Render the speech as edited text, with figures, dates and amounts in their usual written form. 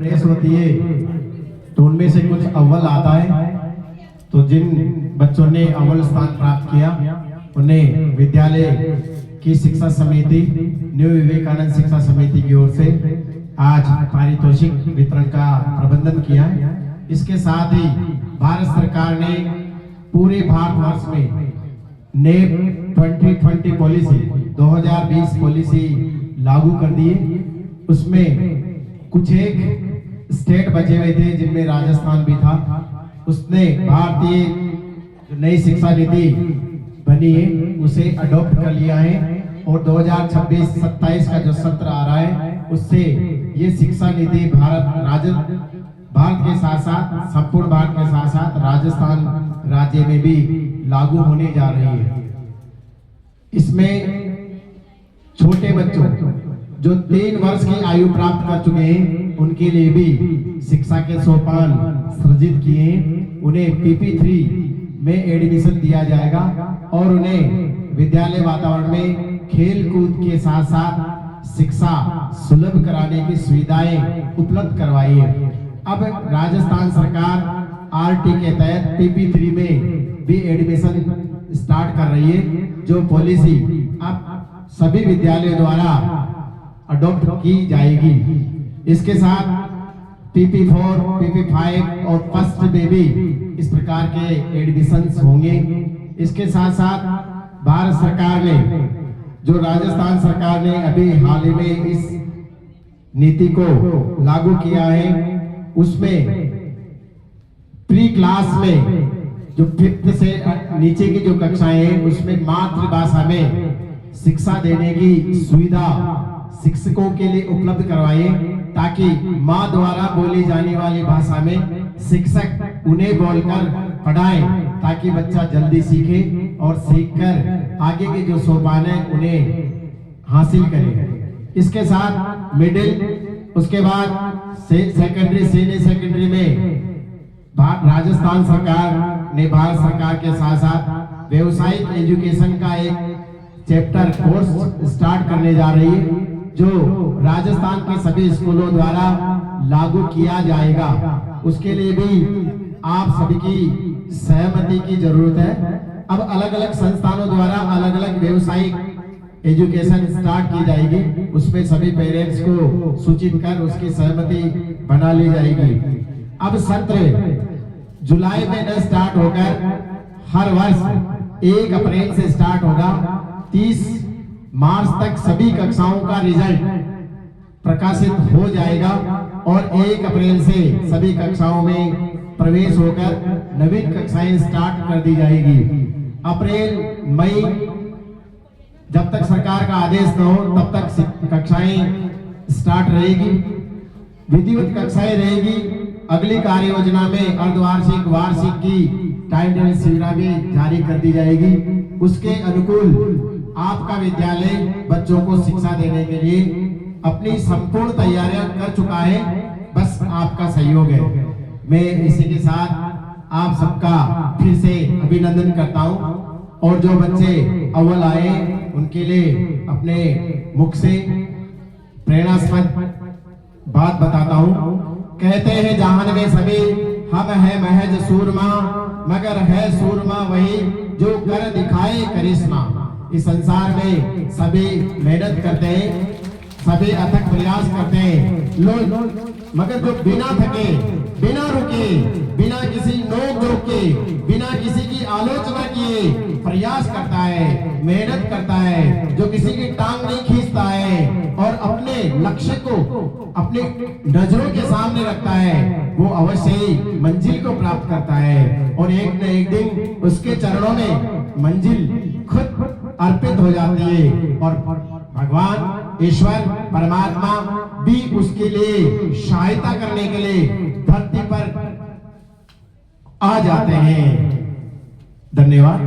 Press होती है तो उनमें से कुछ अव्वल आता है। तो जिन बच्चों ने अव्वल स्थान प्राप्त किया उन्हें विद्यालय की शिक्षा समिति, न्यू विवेकानंद शिक्षा समिति की ओर से आज पारितोषिक वितरण का प्रबंधन किया है। इसके साथ ही भारत सरकार ने पूरे भारतवर्ष में नेप 2020 पॉलिसी 2020 पॉलिसी लागू कर दी है। उसमें कुछ एक स्टेट बचे हुए थे जिनमें राजस्थान भी था। उसने भारतीय जो नई शिक्षा नीति बनी है उसे अडॉप्ट कर लिया है और 2026-27 का जो सत्र आ रहा है उससे ये शिक्षा नीति भारत के साथ साथ संपूर्ण भारत के साथ साथ राजस्थान राज्य में भी लागू होने जा रही है। इसमें छोटे बच्चों जो 3 वर्ष की आयु प्राप्त कर चुके हैं उनके लिए भी शिक्षा के सोपान सृजित किए हैं। उन्हें PP3 में एडमिशन दिया जाएगा और उन्हें विद्यालय वातावरण में खेल कूद के साथ साथ शिक्षा सुलभ कराने की सुविधाएं उपलब्ध करवाई है। अब राजस्थान सरकार RT के तहत PP3 में भी एडमिशन स्टार्ट कर रही है, जो पॉलिसी अब सभी विद्यालयों द्वारा अडॉप्ट की जाएगी। इसके साथ PP4, PP5 और फर्स्ट में भी इस प्रकार के एडमिशंस होंगे। इसके साथ साथ भारत सरकार ने जो राजस्थान सरकार ने अभी हाल ही में इस नीति को लागू किया है उसमें प्री क्लास में जो 5th से नीचे की जो कक्षाएं हैं उसमें मातृभाषा में शिक्षा देने की सुविधा शिक्षकों के लिए उपलब्ध करवाइए ताकि माँ द्वारा बोली जाने वाली भाषा में शिक्षक उन्हें बोलकर पढ़ाएं ताकि बच्चा जल्दी सीखे और सीखकर आगे के जो सोपान है उन्हें हासिल करे। इसके साथ मिडिल, उसके बाद सेकेंडरी, सीनियर सेकेंडरी में राजस्थान सरकार ने भारत सरकार के साथ साथ व्यावसायिक एजुकेशन का एक चैप्टर कोर्स स्टार्ट करने जा रही है जो राजस्थान के सभी स्कूलों द्वारा लागू किया जाएगा। उसके लिए भी आप सभी की सहमति की जरूरत है। अब अलग अलग संस्थानों द्वारा अलग अलग व्यावसायिक एजुकेशन स्टार्ट की जाएगी, उसमें सभी पेरेंट्स को सूचित कर उसकी सहमति बना ली जाएगी। अब सत्र जुलाई में न स्टार्ट होकर हर वर्ष 1 अप्रैल से स्टार्ट होगा। 30 मार्च तक सभी कक्षाओं का रिजल्ट प्रकाशित हो जाएगा और 1 अप्रैल से सभी कक्षाओं में प्रवेश होकर नवीन कक्षाएं स्टार्ट कर दी जाएगी। अप्रैल मई जब तक सरकार का आदेश न हो तब तक कक्षाएं स्टार्ट रहेगी, विधिवत कक्षाएं रहेगी। अगली कार्य योजना में अर्धवार्षिक, वार्षिक की टाइम टेबल सुविधा भी जारी कर दी जाएगी। उसके अनुकूल आपका विद्यालय बच्चों को शिक्षा देने के लिए अपनी संपूर्ण तैयारियां कर चुका है, बस आपका सहयोग है। मैं इसी के साथ आप सबका फिर से अभिनंदन करता हूं और जो बच्चे अव्वल आए उनके लिए अपने मुख से प्रेरणास्पद बात बताता हूं। कहते हैं जहान में सभी हम है महज सूरमा, मगर है सूरमा वही जो कर दिखाए करिश्मा। इस संसार में सभी मेहनत करते हैं, सभी अथक प्रयास करते हैं लोग, मगर जो बिना थके, बिना रुके, बिना किसी नोक झोंक के, बिना किसी की आलोचना किए प्रयास करता है, मेहनत करता है, जो किसी की टांग नहीं खींचता है और अपने लक्ष्य को अपने नजरों के सामने रखता है, वो अवश्य ही मंजिल को प्राप्त करता है और एक न एक दिन उसके चरणों में मंजिल खुद अर्पित हो जाती है और भगवान ईश्वर परमात्मा भी उसके लिए सहायता करने के लिए धरती पर आ जाते हैं। धन्यवाद।